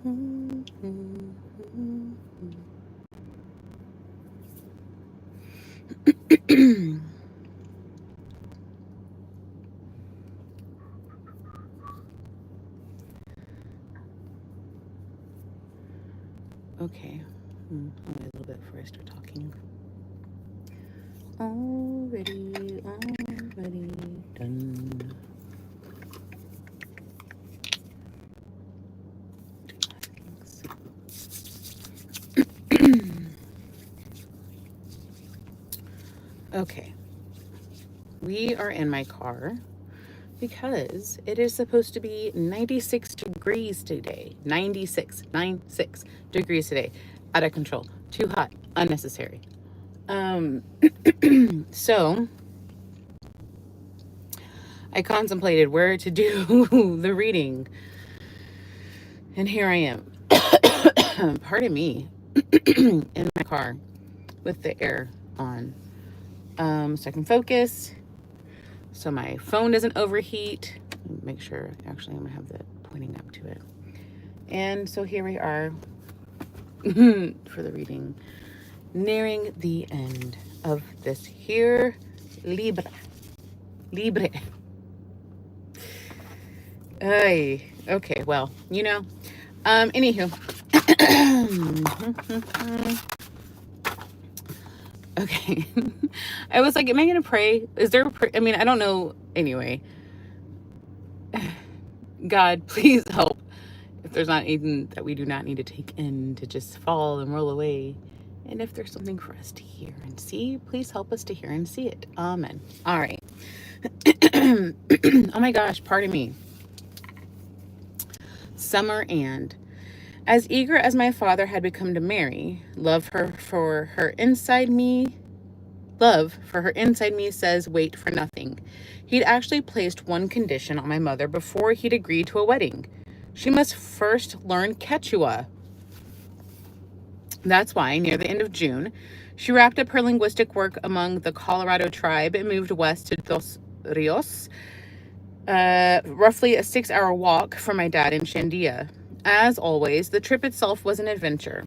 Okay. I'll wait a little bit before I start talking. Already done. Okay. We are in my car because it is supposed to be 96 degrees today. 96 degrees today. Out of control. Too hot. Unnecessary. So I contemplated where to do the reading. And here I am. Pardon me. In my car with the air on. So I can focus. So my phone doesn't overheat. Make sure, actually, I'm gonna have that pointing up to it. And so here we are for the reading, nearing the end of this here Libre. Okay, well, you know. Anywho. Okay. I was like, am I going to pray? Is there I mean, I don't know. Anyway. God, please help. If there's not anything that we do not need to take in to just fall and roll away. And if there's something for us to hear and see, please help us to hear and see it. Amen. All right. Oh my gosh, pardon me. Summer and as eager as my father had become to marry, love for her inside me says wait for nothing. He'd actually placed one condition on my mother before he'd agreed to a wedding. She must first learn Quechua. That's why, near the end of June, she wrapped up her linguistic work among the Colorado tribe and moved west to Dos Rios, roughly a 6-hour walk from my dad in Shandia. As always, the trip itself was an adventure.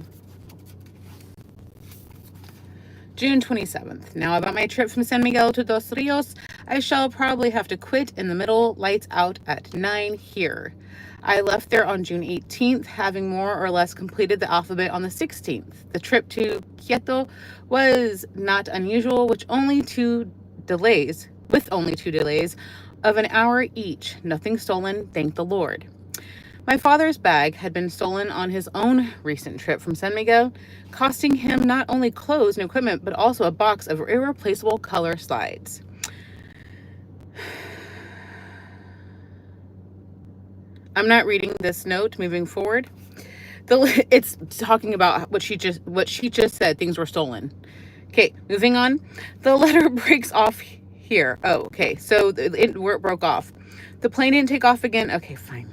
June 27th. Now about my trip from San Miguel to Dos Rios, I shall probably have to quit in the middle, lights out at 9 here. I left there on June 18th, having more or less completed the alphabet on the 16th. The trip to Quito was not unusual, with only two delays of an hour each. Nothing stolen, thank the Lord. My father's bag had been stolen on his own recent trip from San Miguel, costing him not only clothes and equipment, but also a box of irreplaceable color slides. I'm not reading this note moving forward. It's talking about what she just said, things were stolen. Okay, moving on. The letter breaks off here. Oh, okay, so where it broke off. The plane didn't take off again. Okay, fine.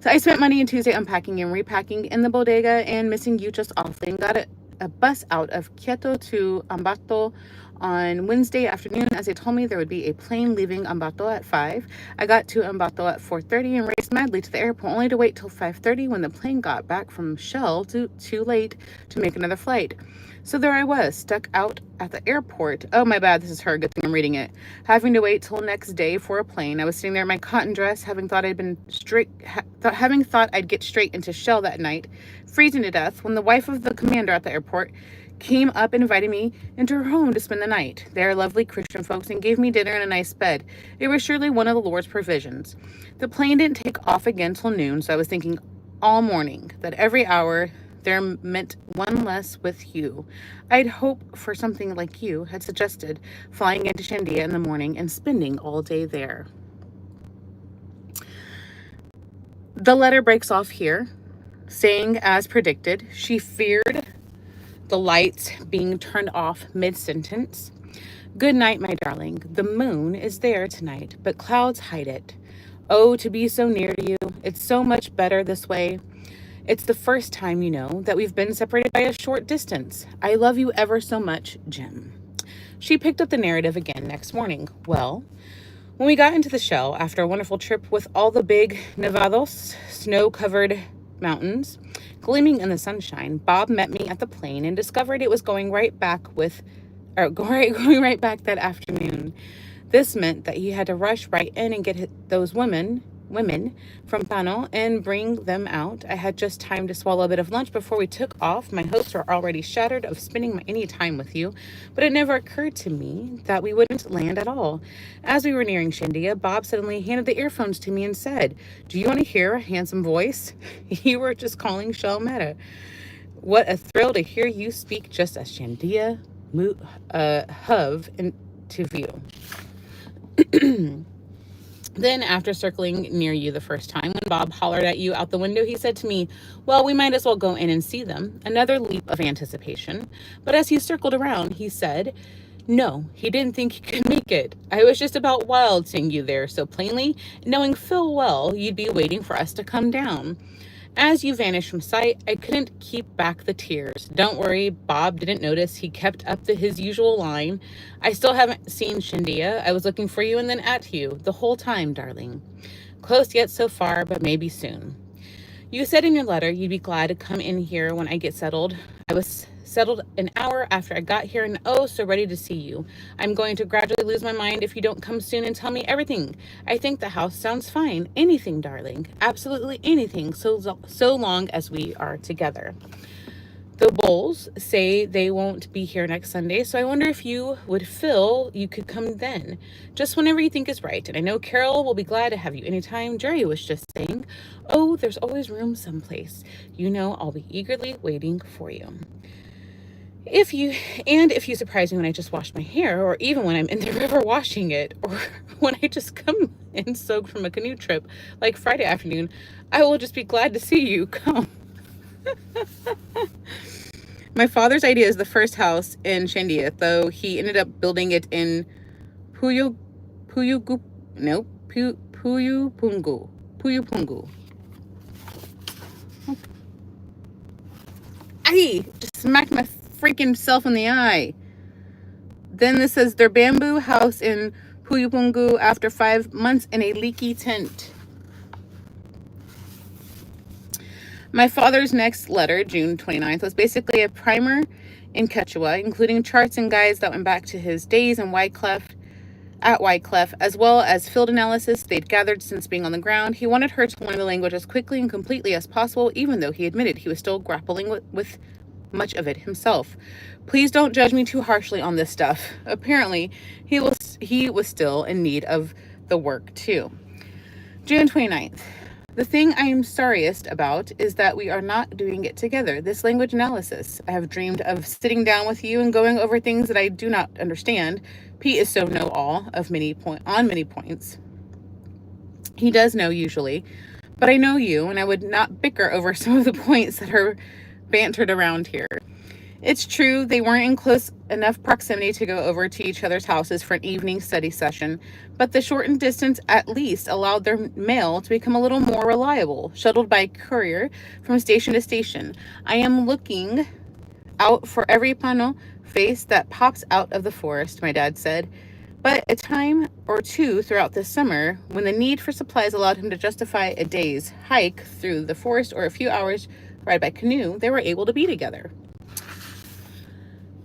So I spent Monday and Tuesday unpacking and repacking in the bodega and missing you just awfully, and got a bus out of Quito to Ambato on Wednesday afternoon, as they told me there would be a plane leaving Ambato at 5. I got to Ambato at 4:30 and raced madly to the airport, only to wait till 5:30 when the plane got back from Shell too late to make another flight. So there I was, stuck out at the airport. Oh, my bad, this is her. Good thing I'm reading it. Having to wait till next day for a plane. I was sitting there in my cotton dress, having thought I'd get straight into Shell that night, freezing to death, when the wife of the commander at the airport came up and invited me into her home to spend the night. They are lovely Christian folks and gave me dinner and a nice bed. It was surely one of the Lord's provisions. The plane didn't take off again till noon, so I was thinking all morning that every hour there meant one less with you. I'd hope for something like you had suggested, flying into Shandia in the morning and spending all day there. The letter breaks off here, saying, as predicted, she feared the lights being turned off mid-sentence. Good night, my darling. The moon is there tonight, but clouds hide it. Oh, to be so near to you. It's so much better this way. It's the first time, you know, that we've been separated by a short distance. I love you ever so much, Jim. She picked up the narrative again next morning. Well, When we got into the shell, after a wonderful trip with all the big nevados, snow-covered mountains, gleaming in the sunshine, Bob met me at the plane and discovered it was going right back going right back that afternoon. This meant that he had to rush right in and get those women from Pano and bring them out. I had just time to swallow a bit of lunch before we took off. My hopes were already shattered of spending any time with you, but it never occurred to me that we wouldn't land at all. As we were nearing Shindia, Bob suddenly handed the earphones to me and said, "Do you want to hear a handsome voice? You were just calling Shell Meta. What a thrill to hear you speak just as Shindia hove into view." Then, after circling near you the first time, when Bob hollered at you out the window, he said to me, "Well, we might as well go in and see them." Another leap of anticipation. But as he circled around, he said, "No, he didn't think he could make it. I was just about wild seeing you there so plainly, knowing full well you'd be waiting for us to come down." As you vanished from sight, I couldn't keep back the tears. Don't worry, Bob didn't notice. He kept up his usual line. "I still haven't seen Shindia. I was looking for you and then at you the whole time, darling. Close yet so far, but maybe soon." You said in your letter you'd be glad to come in here when I get settled. I was settled an hour after I got here and oh, so ready to see you. I'm going to gradually lose my mind if you don't come soon and tell me everything. I think the house sounds fine. Anything, darling. Absolutely anything, so long as we are together. The Bowles say they won't be here next Sunday, so I wonder if you would feel you could come then. Just whenever you think is right. And I know Carol will be glad to have you anytime. Jerry was just saying, "Oh, there's always room someplace. You know I'll be eagerly waiting for you. If you surprise me when I just washed my hair, or even when I'm in the river washing it, or when I just come in soaked from a canoe trip like Friday afternoon, I will just be glad to see you. Come." My father's idea is the first house in Shindia, though he ended up building it in Puyupungu. I just smacked my freaking self in the eye. Then this says their bamboo house in Puyupungu after 5 months in a leaky tent. My father's next letter, June 29th, was basically a primer in Quechua, including charts and guides that went back to his days in Wycliffe, as well as field analysis they'd gathered since being on the ground. He wanted her to learn the language as quickly and completely as possible, even though he admitted he was still grappling with much of it himself. Please don't judge me too harshly on this stuff. Apparently, he was still in need of the work too. June 29th. The thing I am sorriest about is that we are not doing it together. This language analysis. I have dreamed of sitting down with you and going over things that I do not understand. Pete is so know-all on many points. He does know usually, but I know you, and I would not bicker over some of the points that are bantered around here. It's true, they weren't in close enough proximity to go over to each other's houses for an evening study session, but the shortened distance at least allowed their mail to become a little more reliable, shuttled by courier from station to station. I am looking out for every Pano face that pops out of the forest, my dad said. But a time or two throughout the summer, when the need for supplies allowed him to justify a day's hike through the forest or a few hours ride by canoe, they were able to be together.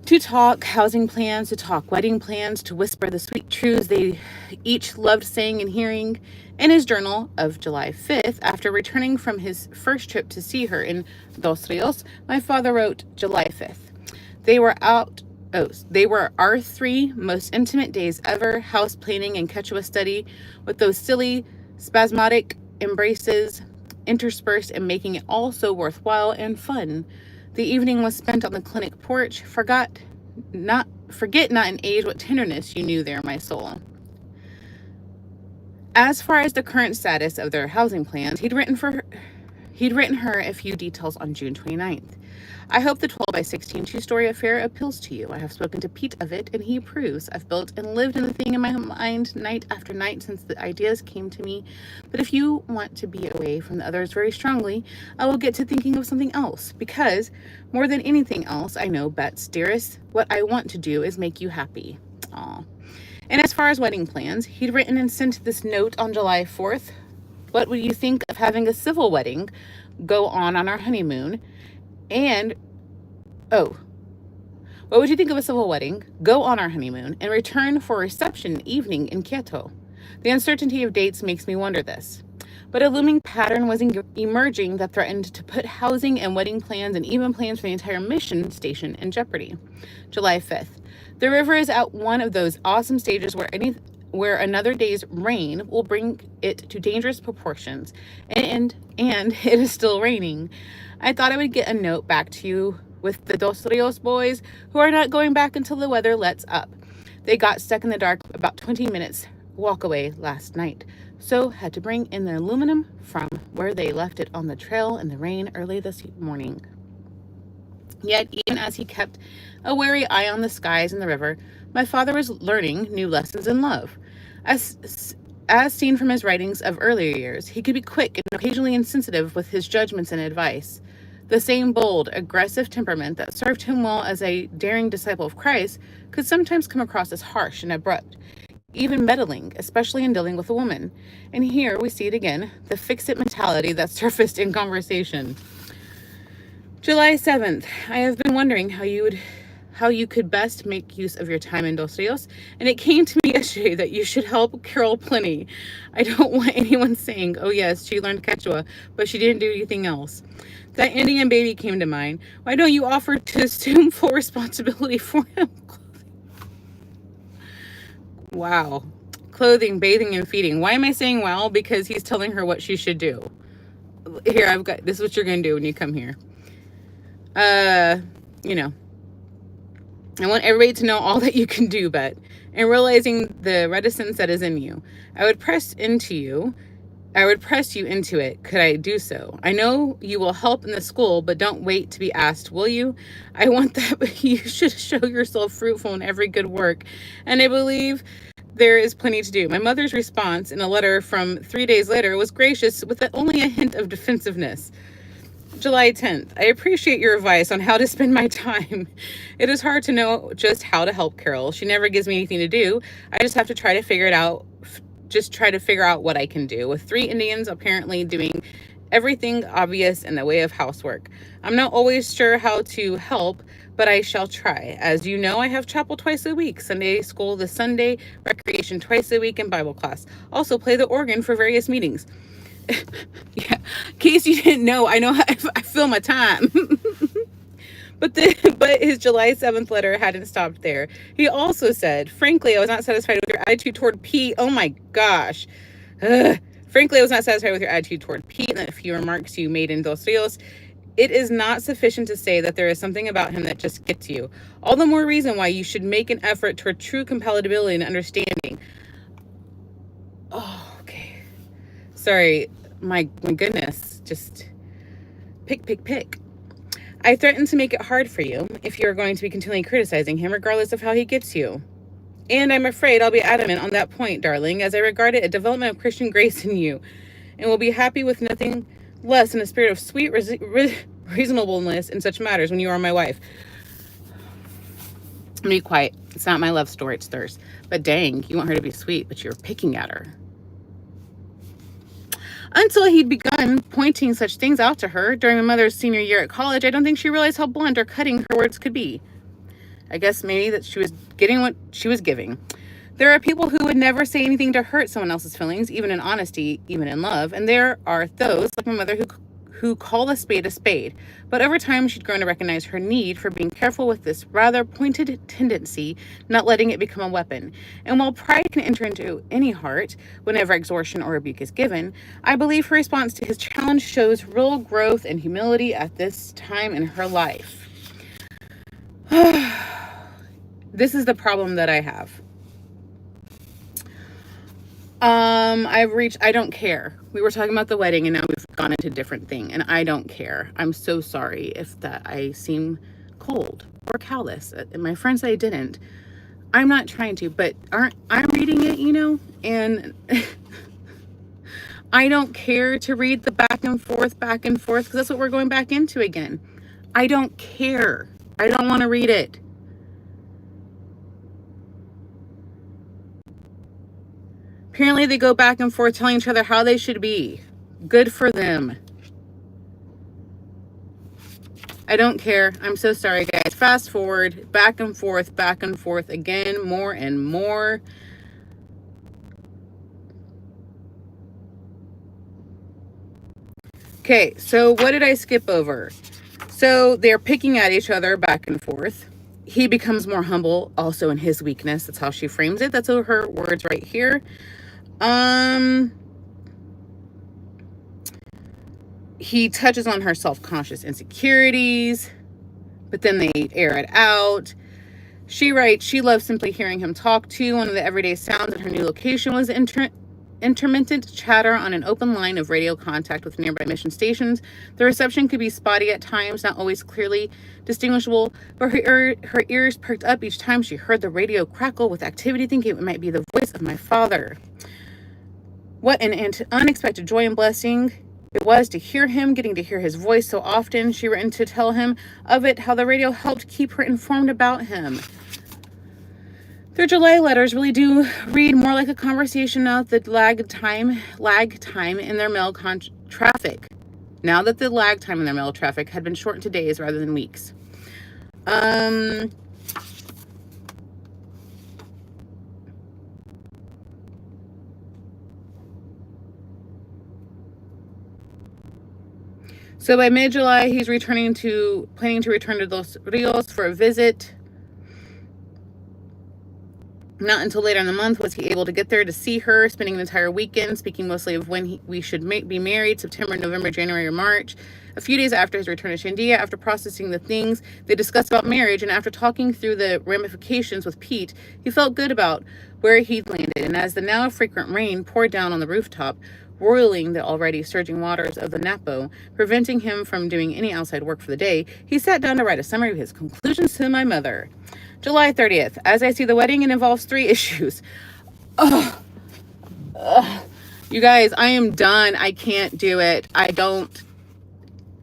To talk housing plans, to talk wedding plans, to whisper the sweet truths they each loved saying and hearing. In his journal of July 5th, after returning from his first trip to see her in Dos Rios, my father wrote July 5th. They were our 3 most intimate days ever, house planning and Quechua study, with those silly, spasmodic embraces interspersed and making it all so worthwhile and fun. The evening was spent on the clinic porch. Forget not in age what tenderness you knew there, my soul. As far as the current status of their housing plans, he'd written her a few details on June 29th. I hope the 12 by 16 two-story affair appeals to you. I have spoken to Pete of it, and he approves. I've built and lived in the thing in my mind night after night since the ideas came to me. But if you want to be away from the others very strongly, I will get to thinking of something else. Because, more than anything else, I know, Bets, dearest, what I want to do is make you happy. Aw. And as far as wedding plans, he'd written and sent this note on July 4th. What would you think of having a civil wedding go on our honeymoon? And, oh, what would you think of a civil wedding, go on our honeymoon, and return for a reception evening in Kyoto? The uncertainty of dates makes me wonder this. But a looming pattern was emerging that threatened to put housing and wedding plans and even plans for the entire mission station in jeopardy. July 5th. The river is at one of those awesome stages where another day's rain will bring it to dangerous proportions, and it is still raining. I thought I would get a note back to you with the Dos Rios boys, who are not going back until the weather lets up. They got stuck in the dark about 20 minutes walk away last night, so had to bring in the aluminum from where they left it on the trail in the rain early this morning. Yet, even as he kept a wary eye on the skies and the river, my father was learning new lessons in love. As seen from his writings of earlier years, he could be quick and occasionally insensitive with his judgments and advice. The same bold, aggressive temperament that served him well as a daring disciple of Christ could sometimes come across as harsh and abrupt, even meddling, especially in dealing with a woman. And here we see it again, the fix-it mentality that surfaced in conversation. July 7th. I have been wondering how you could best make use of your time in Dos Rios, and it came to me yesterday that you should help Carol plenty. I don't want anyone saying, oh yes, she learned Quechua, but she didn't do anything else. That Indian baby came to mind. Why don't you offer to assume full responsibility for him? Wow. Clothing, bathing, and feeding. Why am I saying wow? Because he's telling her what she should do. Here, this is what you're going to do when you come here. You know, I want everybody to know all that you can do, but and realizing the reticence that is in you, I would press you into it. Could I do so? I know you will help in the school, but don't wait to be asked, will you? I want that, but you should show yourself fruitful in every good work. And I believe there is plenty to do. My mother's response in a letter from 3 days later was gracious with only a hint of defensiveness. July 10th. I appreciate your advice on how to spend my time. It is hard to know just how to help Carol. She never gives me anything to do. I just have to try to figure it out. Just try to figure out what I can do. With 3 Indians apparently doing everything obvious in the way of housework. I'm not always sure how to help, but I shall try. As you know, I have chapel twice a week, Sunday school this Sunday, recreation twice a week, and Bible class. Also play the organ for various meetings. Yeah, in case you didn't know, I know how I fill my time. But his July 7th letter hadn't stopped there. He also said, frankly, I was not satisfied with your attitude toward P. Oh my gosh. Frankly, I was not satisfied with your attitude toward P and the few remarks you made in Dos Rios. It is not sufficient to say that there is something about him that just gets you. All the more reason why you should make an effort toward true compatibility and understanding. Oh, okay. Sorry, my goodness, just pick. I threaten to make it hard for you if you are going to be continually criticizing him, regardless of how he gets you. And I'm afraid I'll be adamant on that point, darling, as I regard it a development of Christian grace in you, and will be happy with nothing less than a spirit of sweet reasonableness in such matters when you are my wife. I'm gonna be quiet. It's not my love story, it's theirs. But dang, you want her to be sweet, but you're picking at her. Until he'd begun pointing such things out to her during my mother's senior year at college, I don't think she realized how blunt or cutting her words could be. I guess maybe that she was getting what she was giving. There are people who would never say anything to hurt someone else's feelings, even in honesty, even in love. And there are those, like my mother, who call a spade. But over time, she'd grown to recognize her need for being careful with this rather pointed tendency, not letting it become a weapon. And while pride can enter into any heart whenever exhortation or rebuke is given, I believe her response to his challenge shows real growth and humility at this time in her life. This is the problem that I have. I don't care. We were talking about the wedding and now we've gone into a different thing, and I don't care. I'm so sorry if that I seem cold or callous. And my friends say I didn't. I'm not trying to, but I'm reading it, and I don't care to read the back and forth, because that's what we're going back into again. I don't care. I don't want to read it. Apparently they go back and forth telling each other how they should be. Good for them. I don't care. I'm so sorry, guys. Fast forward, back and forth again, more and more. Okay, so what did I skip over? So they're picking at each other back and forth. He becomes more humble, also in his weakness. That's how she frames it. That's her words right here. He touches on her self-conscious insecurities, but then they air it out. She writes, she loves simply hearing him talk too. One of the everyday sounds at her new location was intermittent chatter on an open line of radio contact with nearby mission stations. The reception could be spotty at times, not always clearly distinguishable, but her ears perked up each time she heard the radio crackle with activity, thinking it might be the voice of my father. What an unexpected joy and blessing it was to hear him, getting to hear his voice so often. She written to tell him of it, how the radio helped keep her informed about him. Their July letters really do read more like a conversation now that the lag time in their mail traffic. Now that the lag time in their mail traffic had been shortened to days rather than weeks. So by mid-July, he's planning to return to Los Rios for a visit. Not until later in the month was he able to get there to see her, spending an entire weekend, speaking mostly of when we should be married, September, November, January, or March. A few days after his return to Shandia, after processing the things they discussed about marriage, and after talking through the ramifications with Pete, he felt good about where he'd landed. And as the now frequent rain poured down on the rooftop, roiling the already surging waters of the Napo, preventing him from doing any outside work for the day, he sat down to write a summary of his conclusions to my mother. July 30th. As I see the wedding, it involves 3 issues. You guys, I am done. I can't do it. I don't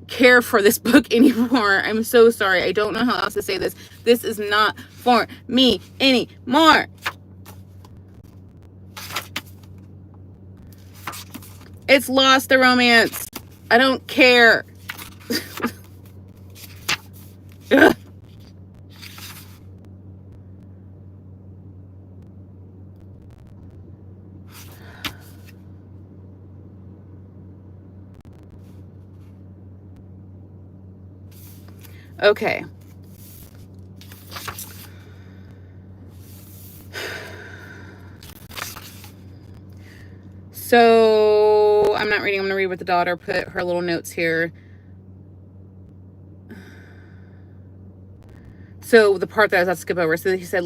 care for this book anymore. I'm so sorry. I don't know how else to say this. This is not for me anymore. It's lost the romance. I don't care. Ugh. Okay. So I'm not reading. I'm going to read what the daughter put her little notes here. So the part that I was about to skip over. So he said,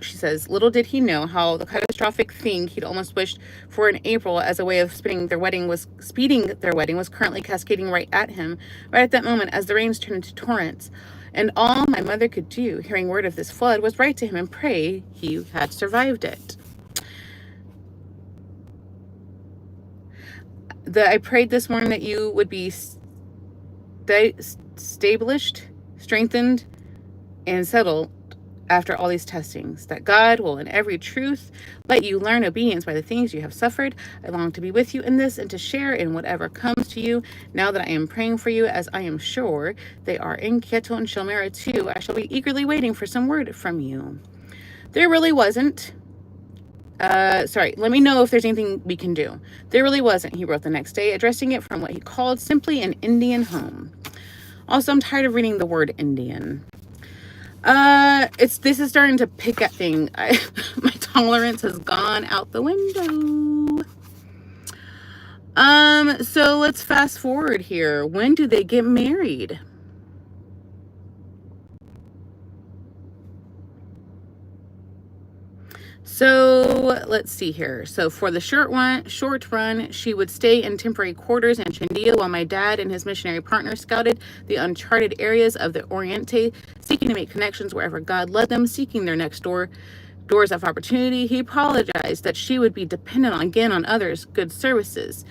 she says, little did he know how the catastrophic thing he'd almost wished for in April as a way of speeding their wedding was currently cascading right at him, right at that moment as the rains turned into torrents. And all my mother could do, hearing word of this flood, was write to him and pray he had survived it. I prayed this morning that you would be established, strengthened, and settled after all these testings, that God will in every truth let you learn obedience by the things you have suffered. I long to be with you in this and to share in whatever comes to you. Now that I am praying for you, as I am sure they are in Quito and Chilmera too, I shall be eagerly waiting for some word from you. There really wasn't. Let me know if there's anything we can do. There really wasn't, he wrote the next day, addressing it from what he called simply an Indian home. Also, I'm tired of reading the word Indian. This is starting to pick at things. My tolerance has gone out the window. So let's fast forward here. When do they get married? So let's see here. So for the short run, she would stay in temporary quarters in Chindia while my dad and his missionary partner scouted the uncharted areas of the Oriente, seeking to make connections wherever God led them, seeking their next doors of opportunity. He apologized that she would be dependent on others' good services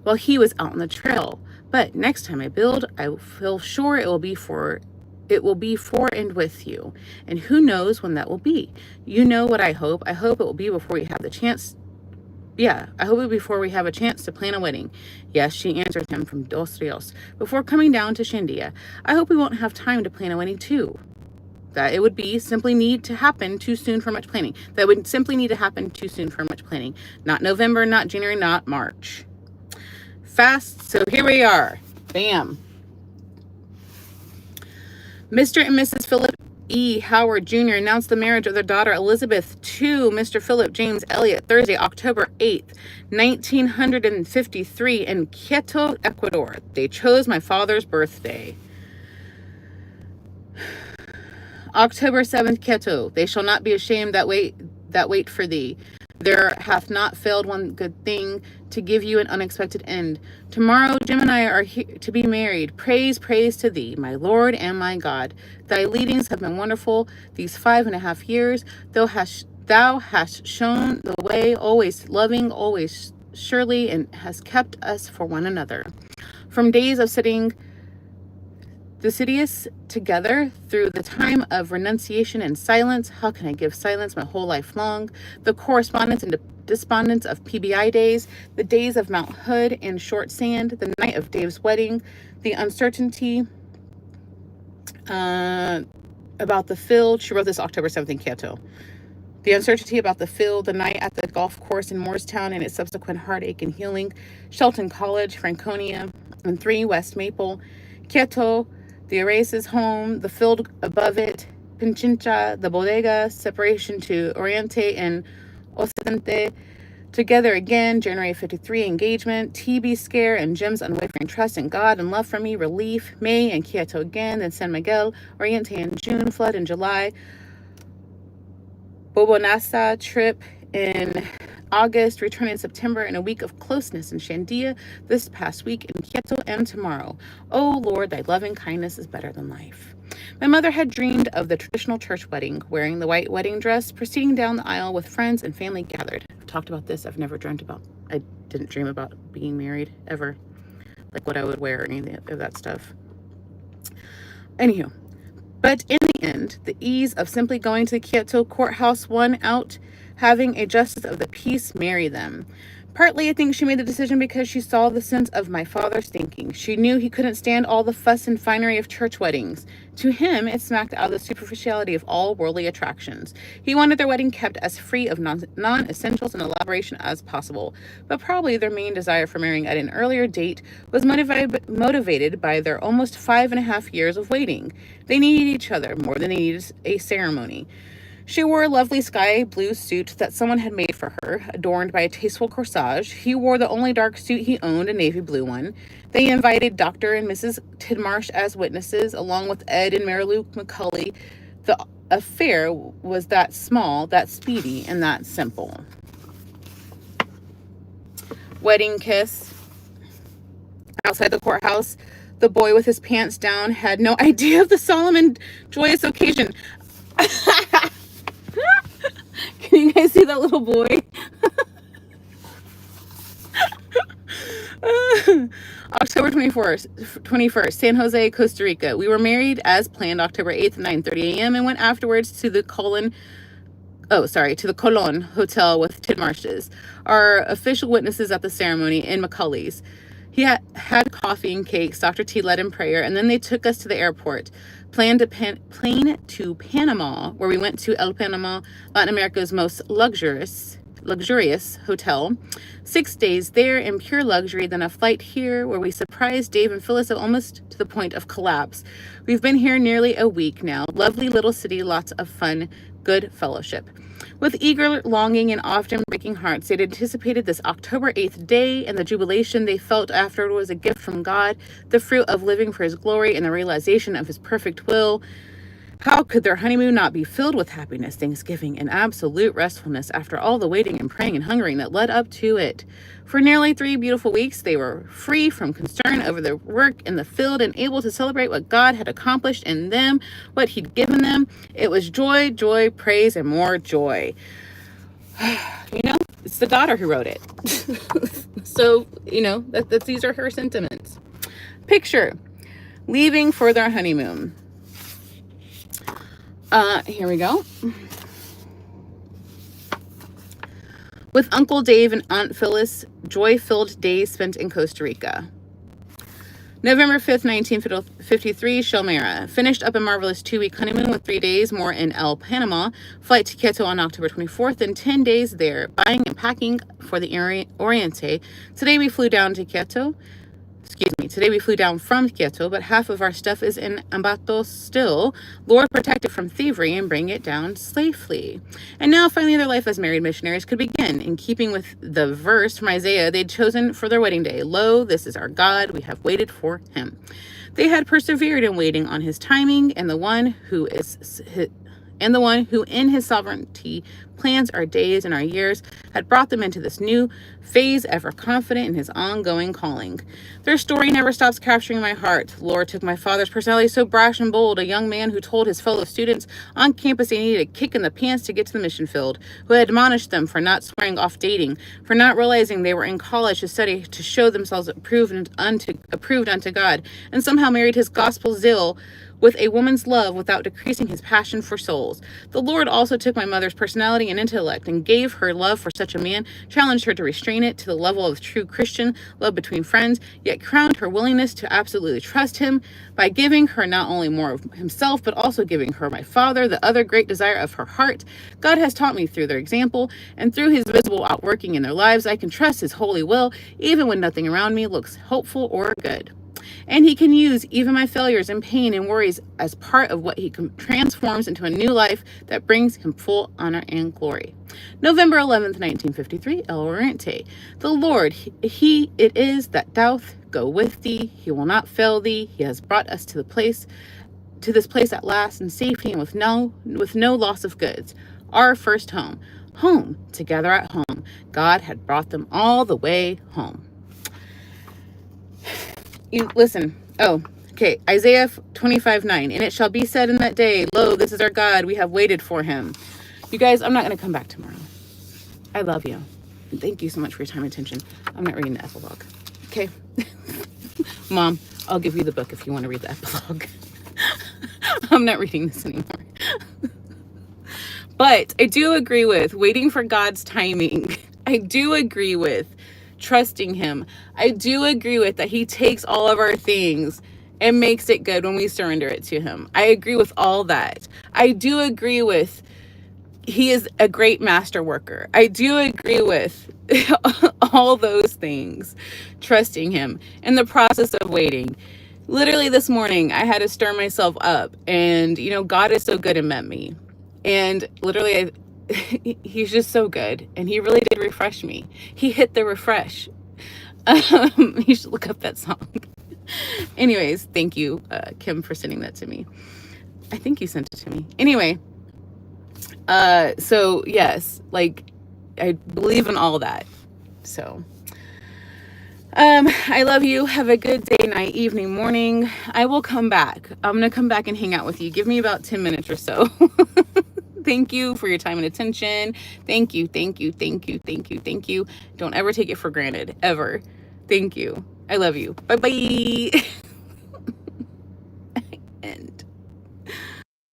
while he was out on the trail. But next time I build, I feel sure it will be for and with you. And who knows when that will be. You know what I hope. I hope it will be before you have the chance Yeah, I hope before we have a chance to plan a wedding. Yes, she answered him from Dos Rios. Before coming down to Shandia, I hope we won't have time to plan a wedding too. That it would be simply need to happen too soon for much planning. That would simply need to happen too soon for much planning. Not November, not January, not March. Fast, so here we are. Bam. Mr. and Mrs. Philip E. Howard Jr. announced the marriage of their daughter Elisabeth to Mr. Philip James Elliot Thursday, October 8th, 1953 in Quito, Ecuador. They chose my father's birthday. October 7th, Quito. They shall not be ashamed that wait for thee. There hath not failed one good thing to give you an unexpected end. Tomorrow Jim and I are here to be married. Praise, praise to thee, my Lord and my God. Thy leadings have been wonderful these 5.5 years. Thou hast shown the way, always loving, always surely, and has kept us for one another. From days of sitting Thucydides together through the time of renunciation and silence. How can I give silence my whole life long? The correspondence and despondence of PBI days, the days of Mount Hood and Short Sand, the night of Dave's wedding, the uncertainty about the field. She wrote this October 7th in Quito. The uncertainty about the field, the night at the golf course in Moorestown and its subsequent heartache and healing, Shelton College, Franconia, and 3 West Maple, Quito, the Erases home, the field above it, Pinchincha, the bodega, separation to Oriente and Occidente, together again, January 53 engagement, TB scare and Jim's unwavering trust in God and love for me, relief, May and Quito again, then San Miguel, Oriente in June, flood in July, Bobonasa trip in August, return in September, and a week of closeness in Shandia this past week in Quito and tomorrow. Oh Lord, thy loving kindness is better than life. My mother had dreamed of the traditional church wedding, wearing the white wedding dress, proceeding down the aisle with friends and family gathered. I've talked about this. I didn't dream about being married ever, like what I would wear or any of that stuff. Anywho, but in the end, the ease of simply going to the Quito courthouse won out, having a justice of the peace marry them. Partly, I think she made the decision because she saw the sense of my father's thinking. She knew he couldn't stand all the fuss and finery of church weddings. To him, it smacked out of the superficiality of all worldly attractions. He wanted their wedding kept as free of non-essentials and elaboration as possible. But probably their main desire for marrying at an earlier date was motivated by their almost 5.5 years of waiting. They needed each other more than they needed a ceremony. She wore a lovely sky blue suit that someone had made for her, adorned by a tasteful corsage. He wore the only dark suit he owned, a navy blue one. They invited Dr. and Mrs. Tidmarsh as witnesses, along with Ed and Marilu McCulley. The affair was that small, that speedy, and that simple. Wedding kiss. Outside the courthouse, the boy with his pants down had no idea of the solemn and joyous occasion. Can you guys see that little boy? October 21st, San Jose, Costa Rica. We were married as planned October 8th, 9:30 a.m. and went afterwards to the Colon Hotel with Tidmarshes, our official witnesses at the ceremony in McCulley's. He had coffee and cakes, Dr. T led in prayer, and then they took us to the airport. Plane to Panama, where we went to El Panama, Latin America's most luxurious hotel. 6 days there in pure luxury, then a flight here where we surprised Dave and Phyllis almost to the point of collapse. We've been here nearly a week now. Lovely little city, lots of fun, good fellowship. With eager longing and often breaking hearts, they'd anticipated this October 8th day, and the jubilation they felt afterward was a gift from God, the fruit of living for his glory and the realization of his perfect will. How could their honeymoon not be filled with happiness, thanksgiving, and absolute restfulness after all the waiting and praying and hungering that led up to it? For nearly 3 beautiful weeks, they were free from concern over their work in the field and able to celebrate what God had accomplished in them, what he'd given them. It was joy, joy, praise, and more joy. It's the daughter who wrote it. So, these are her sentiments. Picture, leaving for their honeymoon. Here we go. With Uncle Dave and Aunt Phyllis, joy-filled days spent in Costa Rica. November 5th, 1953, Shelmera. Finished up a marvelous 2-week honeymoon with 3 days more in El Panama. Flight to Quito on October 24th and 10 days there. Buying and packing for the Oriente. Today we flew down to Quito. Today we flew down from Quito, but half of our stuff is in Ambato still. Lord protect it from thievery and bring it down safely. And now finally their life as married missionaries could begin. In keeping with the verse from Isaiah they'd chosen for their wedding day. Lo, this is our God, we have waited for him. They had persevered in waiting on his timing, and the one who in his sovereignty plans our days and our years had brought them into this new phase, ever confident in his ongoing calling. Their story never stops capturing my heart. Lord took my father's personality, so brash and bold, a young man who told his fellow students on campus they needed a kick in the pants to get to the mission field, who had admonished them for not swearing off dating, for not realizing they were in college to study to show themselves approved unto God, and somehow married his gospel zeal with a woman's love without decreasing his passion for souls. The Lord also took my mother's personality and intellect and gave her love for such a man, challenged her to restrain it to the level of true Christian love between friends, yet crowned her willingness to absolutely trust him by giving her not only more of himself, but also giving her my father, the other great desire of her heart. God has taught me through their example and through his visible outworking in their lives, I can trust his holy will, even when nothing around me looks hopeful or good. And he can use even my failures and pain and worries as part of what he transforms into a new life that brings him full honor and glory. November 11th, 1953, El Oriente. The Lord, he it is that doth go with thee. He will not fail thee. He has brought us to this place at last in safety and with no loss of goods. Our first home. Home, together at home. God had brought them all the way home. You listen. Oh, okay. Isaiah 25:9. And it shall be said in that day, lo, this is our God. We have waited for him. You guys, I'm not going to come back tomorrow. I love you. And thank you so much for your time and attention. I'm not reading the epilogue. Okay. Mom, I'll give you the book if you want to read the epilogue. I'm not reading this anymore. But I do agree with waiting for God's timing. I do agree with trusting him. I do agree with that he takes all of our things and makes it good when we surrender it to him. I agree with all that. I do agree with he is a great master worker. I do agree with all those things. Trusting him in the process of waiting. Literally this morning, I had to stir myself up, and God is so good and met me. And literally, he's just so good, and he really did refresh me. He hit the refresh. You should look up that song. Anyways, thank you, Kim, for sending that to me. I think you sent it to me. Anyway, so yes, like I believe in all that. So, I love you. Have a good day, night, evening, morning. I will come back. I'm gonna come back and hang out with you. Give me about 10 minutes or so. Thank you for your time and attention. Thank you, thank you, thank you, thank you, thank you. Don't ever take it for granted, ever. Thank you. I love you. Bye-bye. End.